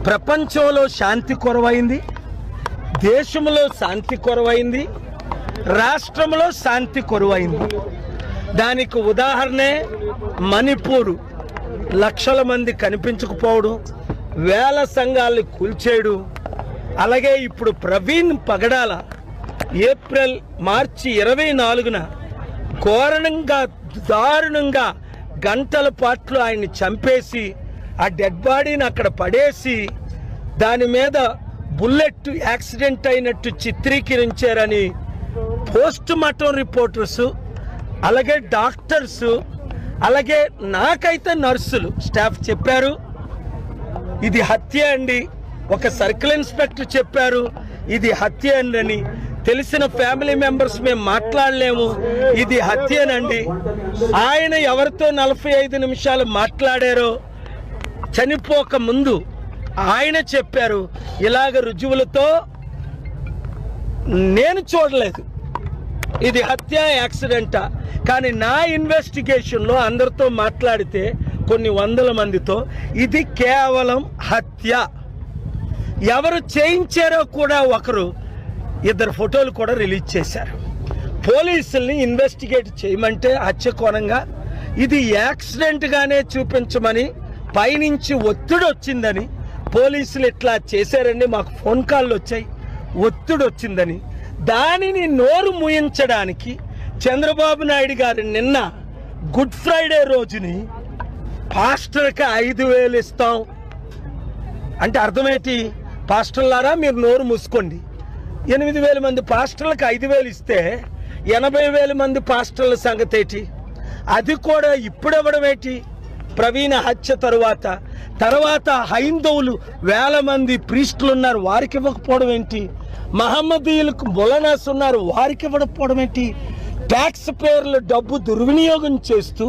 ప్రపంచంలో శాంతి కొరవైంది, దేశంలో శాంతి కొరవైంది, రాష్ట్రంలో శాంతి కొరవైంది. దానికి ఉదాహరణే మణిపూర్. లక్షల మంది కనిపించకపోవడం, వేల సంఘాలను కూల్చేయడం. అలాగే ఇప్పుడు ప్రవీణ్ పగడాల మార్చి 24న ఘోరంగా దారుణంగా గంటల పాటు ఆయన్ని చంపేసి ఆ డెడ్ బాడీని అక్కడ పడేసి దాని మీద బుల్లెట్ యాక్సిడెంట్ అయినట్టు చిత్రీకరించారని పోస్ట్ మార్టం రిపోర్టర్స్, అలాగే డాక్టర్స్, అలాగే నాకైతే నర్సులు స్టాఫ్ చెప్పారు ఇది హత్య అండి. ఒక సర్కిల్ ఇన్స్పెక్టర్ చెప్పారు ఇది హత్య అని. తెలిసిన ఫ్యామిలీ మెంబర్స్ మేము మాట్లాడలేము, ఇది హత్యనండి. ఆయన ఎవరితో 45 నిమిషాలు మాట్లాడారో చనిపోక ముందు ఆయన చెప్పారు ఇలాగ రుజువులతో నేను చూడలేదు, ఇది హత్య యాక్సిడెంటా. కానీ నా ఇన్వెస్టిగేషన్లో అందరితో మాట్లాడితే కొన్ని వందల మందితో ఇది కేవలం హత్య. ఎవరు చేయించారో కూడా ఒకరు 2 ఫోటోలు కూడా రిలీజ్ చేశారు. పోలీసుల్ని ఇన్వెస్టిగేట్ చేయమంటే హత్య కోణంగా ఇది యాక్సిడెంట్గానే చూపించమని పైనుంచి ఒత్తిడి వచ్చిందని పోలీసులు ఇట్లా చేశారండి. మాకు ఫోన్ కాళ్ళు వచ్చాయి, ఒత్తిడి వచ్చిందని. దానిని నోరు మూయించడానికి చంద్రబాబు నాయుడు గారు నిన్న గుడ్ ఫ్రైడే రోజుని పాస్టర్కి 5,000 ఇస్తాం అంటే అర్థమేంటి? పాస్టర్లారా మీరు నోరు మూసుకోండి. 8,000 మంది పాస్టర్లకు 5,000 ఇస్తే 80,000 మంది పాస్టర్ల సంగతి ఏంటి? అది కూడా ఇప్పుడు ఇవ్వడం ఏంటి? ప్రవీణ హత్య తర్వాత హైందవులు వేల మంది ప్రీస్టులు ఉన్నారు, వారికి ఇవ్వకపోవడం ఏంటి? మహమ్మదీయులకు మొలనాస్ ఉన్నారు, వారికి ఇవ్వకపోవడం ఏంటి? ట్యాక్స్ పేర్లు డబ్బు దుర్వినియోగం చేస్తూ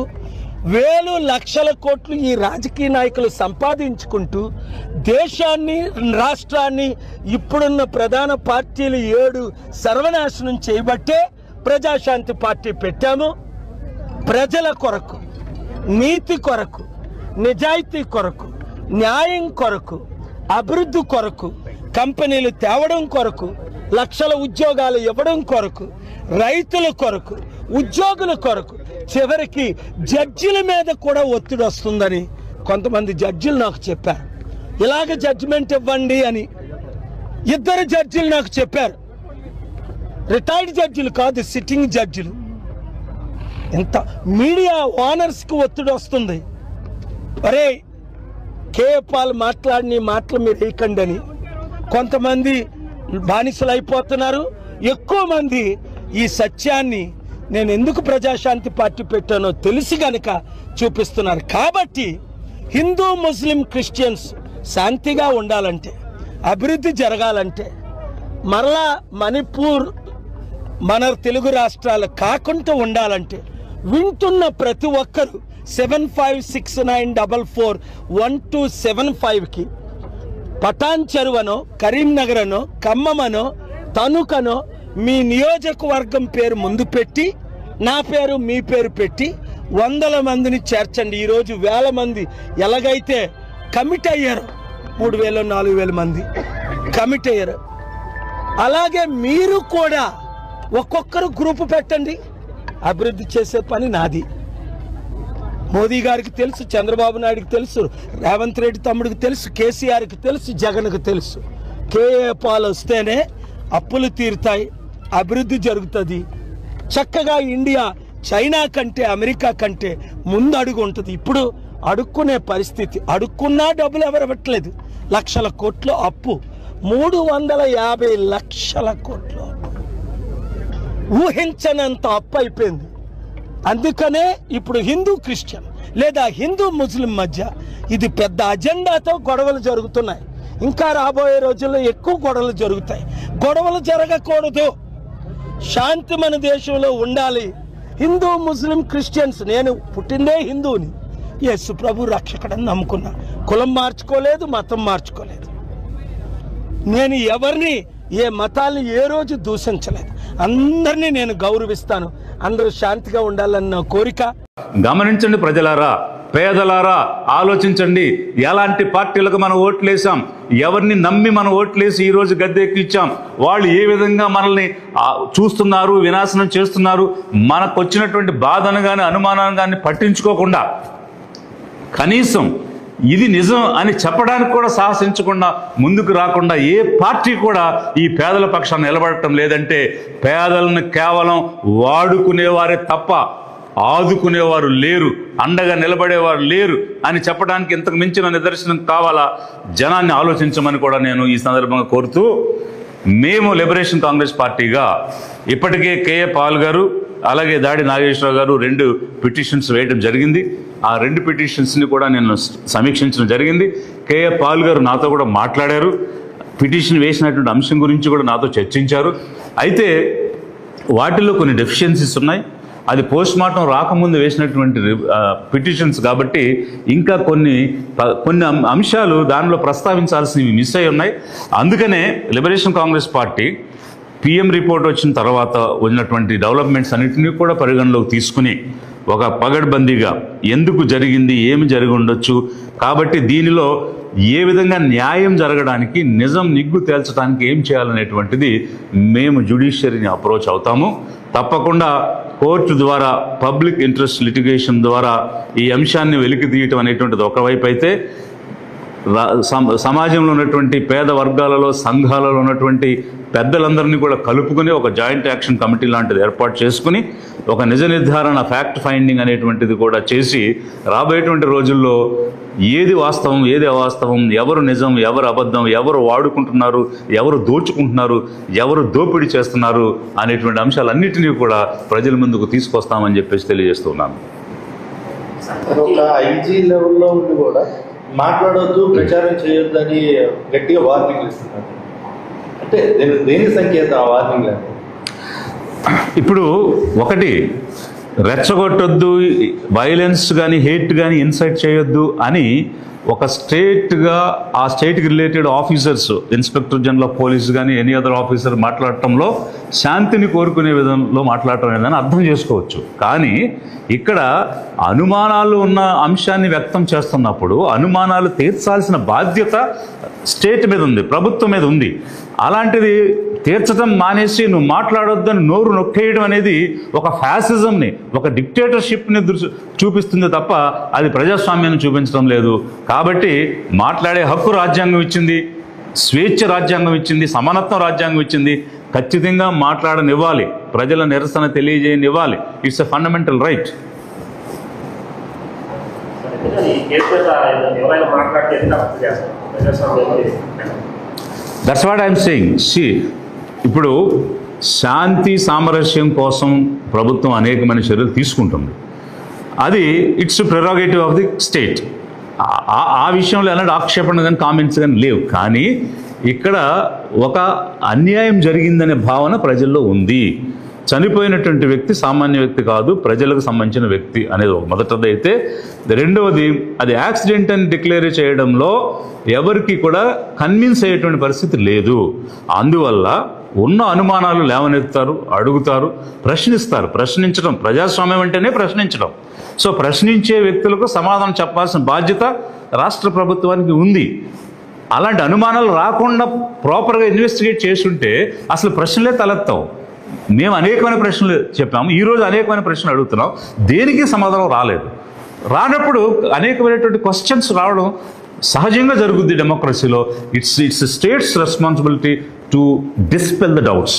వేలు లక్షల కోట్లు ఈ రాజకీయ నాయకులు సంపాదించుకుంటూ దేశాన్ని రాష్ట్రాన్ని ఇప్పుడున్న ప్రధాన పార్టీలు 7 సర్వనాశనం చేయబట్టే ప్రజాశాంతి పార్టీ పెట్టాము. ప్రజల కొరకు, నీతి కొరకు, నిజాయితీ కొరకు, న్యాయం కొరకు, అభివృద్ధి కొరకు, కంపెనీలు తేవడం కొరకు, లక్షల ఉద్యోగాలు ఇవ్వడం కొరకు, రైతుల కొరకు, ఉద్యోగుల కొరకు, చివరికి జడ్జిల మీద కూడా ఒత్తిడి వస్తుందని కొంతమంది జడ్జిలు నాకు చెప్పారు. ఇలాగ జడ్జిమెంట్ ఇవ్వండి అని 2 జడ్జిలు నాకు చెప్పారు. రిటైర్డ్ జడ్జిలు కాదు, సిట్టింగ్ జడ్జిలు. ఎంత మీడియా ఓనర్స్కి ఒత్తిడి వస్తుంది, అరే కేపాల్ మాట్లాడిన మాటలు మీరు వేయకండి అని. కొంతమంది బానిసలు అయిపోతున్నారు, ఎక్కువ మంది ఈ సత్యాన్ని నేను ఎందుకు ప్రజాశాంతి పార్టీ పెట్టానో తెలిసి గనక చూపిస్తున్నారు. కాబట్టి హిందూ ముస్లిం క్రిస్టియన్స్ శాంతిగా ఉండాలంటే, అభివృద్ధి జరగాలంటే, మరలా మణిపూర్ మన తెలుగు రాష్ట్రాలు కాకుండా ఉండాలంటే వింటున్న ప్రతి ఒక్కరు 7569441275కి పటాన్ చెరువనో, కరీంనగరనో, ఖమ్మమనో, తణుకనో మీ నియోజకవర్గం పేరు ముందు పెట్టి నా పేరు మీ పేరు పెట్టి 100 మందిని చేర్చండి. ఈరోజు వేల మంది ఎలాగైతే కమిట్ అయ్యారు, 3,000 4,000 మంది కమిట్ అయ్యారు, అలాగే మీరు కూడా ఒక్కొక్కరు గ్రూపు పెట్టండి. అభివృద్ధి చేసే పని నాది. మోదీ గారికి తెలుసు, చంద్రబాబు నాయుడికి తెలుసు, రేవంత్ రెడ్డి తమ్ముడికి తెలుసు, కేసీఆర్కి తెలుసు, జగన్కి తెలుసు. కేఏ పాలు వస్తేనే అప్పులు తీరుతాయి, అభివృద్ధి జరుగుతుంది. చక్కగా ఇండియా చైనా కంటే అమెరికా కంటే ముందు అడుగు ఉంటుంది. ఇప్పుడు అడుక్కునే పరిస్థితి, అడుక్కున్నా డబ్బులు ఎవరు ఇవ్వట్లేదు. లక్షల కోట్ల అప్పు, 350 లక్షల కోట్ల ఊహించనంత అప్పు అయిపోయింది. అందుకనే ఇప్పుడు హిందూ క్రిస్టియన్ లేదా హిందూ ముస్లిం మధ్య ఇది పెద్ద అజెండాతో గొడవలు జరుగుతున్నాయి. ఇంకా రాబోయే రోజుల్లో ఎక్కువ గొడవలు జరుగుతాయి. గొడవలు జరగకూడదు, శాంతి మన దేశంలో ఉండాలి. హిందూ ముస్లిం క్రిస్టియన్స్, నేను పుట్టిందే హిందువుని, యేసు ప్రభు రక్షకుడని నమ్ముకున్నా. కులం మార్చుకోలేదు, మతం మార్చుకోలేదు. నేను ఎవరిని ఏ మతాల్ని ఏ రోజు దూషించలేదు. అందరినీ నేను గౌరవిస్తాను. అందరూ శాంతిగా ఉండాలన్న కోరిక. గమనించండి ప్రజలారా, పేదలారా ఆలోచించండి, ఎలాంటి పార్టీలకు మనం ఓట్లేసాం, ఎవరిని నమ్మి మనం ఓట్లేసి ఈరోజు గద్దెక్కిచ్చాం, వాళ్ళు ఏ విధంగా మనల్ని చూస్తున్నారు, వినాశనం చేస్తున్నారు, మనకు వచ్చినటువంటి బాధను కానీ అనుమానాన్ని కానీ పట్టించుకోకుండా కనీసం ఇది నిజం అని చెప్పడానికి కూడా సాహసించకుండా ముందుకు రాకుండా ఏ పార్టీ కూడా ఈ పేదల పక్షాన్ని నిలబడటం లేదంటే పేదలను కేవలం వాడుకునేవారే తప్ప ఆదుకునేవారు లేరు, అండగా నిలబడేవారు లేరు అని చెప్పడానికి ఇంతకు మించిన నిదర్శనం కావాలా? జనాన్ని ఆలోచించమని కూడా నేను ఈ సందర్భంగా కోరుతూ, మేము లిబరేషన్ కాంగ్రెస్ పార్టీగా ఇప్పటికే కేఏ పాల్ గారు అలాగే దాడి నాగేశ్వరరావు గారు 2 పిటిషన్స్ వేయడం జరిగింది. ఆ 2 పిటిషన్స్ని కూడా నేను సమీక్షించడం జరిగింది. కేఏ పాల్ గారు నాతో కూడా మాట్లాడారు, పిటిషన్ వేసినటువంటి అంశం గురించి కూడా నాతో చర్చించారు. అయితే వాటిల్లో కొన్ని డెఫిషియన్సీస్ ఉన్నాయి. అది పోస్ట్ మార్టం రాకముందు వేసినటువంటి పిటిషన్స్ కాబట్టి ఇంకా కొన్ని అంశాలు దానిలో ప్రస్తావించాల్సినవి మిస్ అయి ఉన్నాయి. అందుకనే liberation Congress party PM report వచ్చిన తర్వాత ఉన్నటువంటి డెవలప్మెంట్స్ అన్నింటినీ కూడా పరిగణలోకి తీసుకుని ఒక పగడ్బందీగా ఎందుకు జరిగింది, ఏమి జరిగి ఉండొచ్చు, కాబట్టి దీనిలో ఏ విధంగా న్యాయం జరగడానికి, నిజం నిగ్గు తేల్చడానికి ఏం చేయాలనేటువంటిది మేము జ్యుడిషియరీని అప్రోచ్ అవుతాము. తప్పకుండా కోర్టు ద్వారా పబ్లిక్ ఇంట్రెస్ట్ లిటిగేషన్ ద్వారా ఈ అంశాన్ని వెలికి తీయటం అనేటువంటిది ఒకవైపు అయితే, సమాజంలో ఉన్నటువంటి పేద వర్గాలలో సంఘాలలో ఉన్నటువంటి పెద్దలందరినీ కూడా కలుపుకుని ఒక జాయింట్ యాక్షన్ కమిటీ లాంటిది ఏర్పాటు చేసుకుని ఒక నిజ నిర్ధారణ ఫ్యాక్ట్ ఫైండింగ్ అనేటువంటిది కూడా చేసి రాబోయేటువంటి రోజుల్లో ఏది వాస్తవం ఏది అవాస్తవం, ఎవరు నిజం ఎవరు అబద్ధం, ఎవరు వాడుకుంటున్నారు ఎవరు దోచుకుంటున్నారు ఎవరు దోపిడీ చేస్తున్నారు అనేటువంటి అంశాలన్నింటినీ కూడా ప్రజల ముందుకు తీసుకొస్తామని చెప్పేసి తెలియజేస్తున్నాను. ఒక ఐజీ లెవెల్లో ఉండి కూడా మాట్లాడొద్దు, ప్రచారం చేయొద్దు అని గట్టిగా వార్నింగ్లు ఇస్తున్నారు. అంటే దేని సంకేతం ఆ వార్నింగ్? ఇప్పుడు ఒకటి, రెచ్చగొట్టొద్దు, వైలెన్స్ కానీ హేట్ కానీ ఇన్సైట్ చేయొద్దు అని ఒక స్టేట్గా ఆ స్టేట్కి related officers, inspector general of police కానీ ఎనీ అదర్ ఆఫీసర్ మాట్లాడటంలో శాంతిని కోరుకునే విధంలో మాట్లాడటం ఏదని అర్థం చేసుకోవచ్చు. కానీ ఇక్కడ అనుమానాలు ఉన్న అంశాన్ని వ్యక్తం చేస్తున్నప్పుడు అనుమానాలు తీర్చాల్సిన బాధ్యత స్టేట్ మీద ఉంది, ప్రభుత్వం మీద ఉంది. అలాంటిది తీర్చడం మానేసి నువ్వు మాట్లాడొద్దని నోరు నొక్కేయడం అనేది ఒక ఫ్యాసిజంని, ఒక డిక్టేటర్షిప్ని చూపిస్తుంది తప్ప అది ప్రజాస్వామ్యాన్ని చూపించడం లేదు. కాబట్టి మాట్లాడే హక్కు రాజ్యాంగం ఇచ్చింది, స్వేచ్ఛ రాజ్యాంగం ఇచ్చింది, సమానత్వం రాజ్యాంగం ఇచ్చింది. ఖచ్చితంగా మాట్లాడనివ్వాలి, ప్రజల నిరసన తెలియజేయనివ్వాలి. It's a fundamental right. That's what I'm saying. ఇప్పుడు శాంతి సామరస్యం కోసం ప్రభుత్వం అనేకమైన చర్యలు తీసుకుంటుంది. అది it's prerogative of the state. ఆ విషయంలో ఎలాంటి ఆక్షేపణ కానీ కామెంట్స్ కానీ లేవు. కానీ ఇక్కడ ఒక అన్యాయం జరిగిందనే భావన ప్రజల్లో ఉంది. చనిపోయినటువంటి వ్యక్తి సామాన్య వ్యక్తి కాదు, ప్రజలకు సంబంధించిన వ్యక్తి అనేది మొదటిది అయితే, రెండవది అది యాక్సిడెంట్ అని డిక్లేర్ చేయడంలో ఎవరికి కూడా కన్విన్స్ అయ్యేటువంటి పరిస్థితి లేదు. అందువల్ల ఉన్న అనుమానాలు లేవనెత్తారు, అడుగుతారు, ప్రశ్నిస్తారు. ప్రశ్నించడం, ప్రజాస్వామ్యం అంటేనే ప్రశ్నించడం. సో ప్రశ్నించే వ్యక్తులకు సమాధానం చెప్పాల్సిన బాధ్యత రాష్ట్ర ప్రభుత్వానికి ఉంది. అలాంటి అనుమానాలు రాకుండా ప్రాపర్గా ఇన్వెస్టిగేట్ చేస్తుంటే అసలు ప్రశ్నలే తలెత్తావు. మేము అనేకమైన ప్రశ్నలు చెప్పాము, ఈరోజు అనేకమైన ప్రశ్నలు అడుగుతున్నాం, దేనికి సమాధానం రాలేదు. రానప్పుడు అనేకమైనటువంటి క్వశ్చన్స్ రావడం సహజంగా జరుగుద్ది డెమోక్రసీలో. It's state's responsibility to dispel the doubts.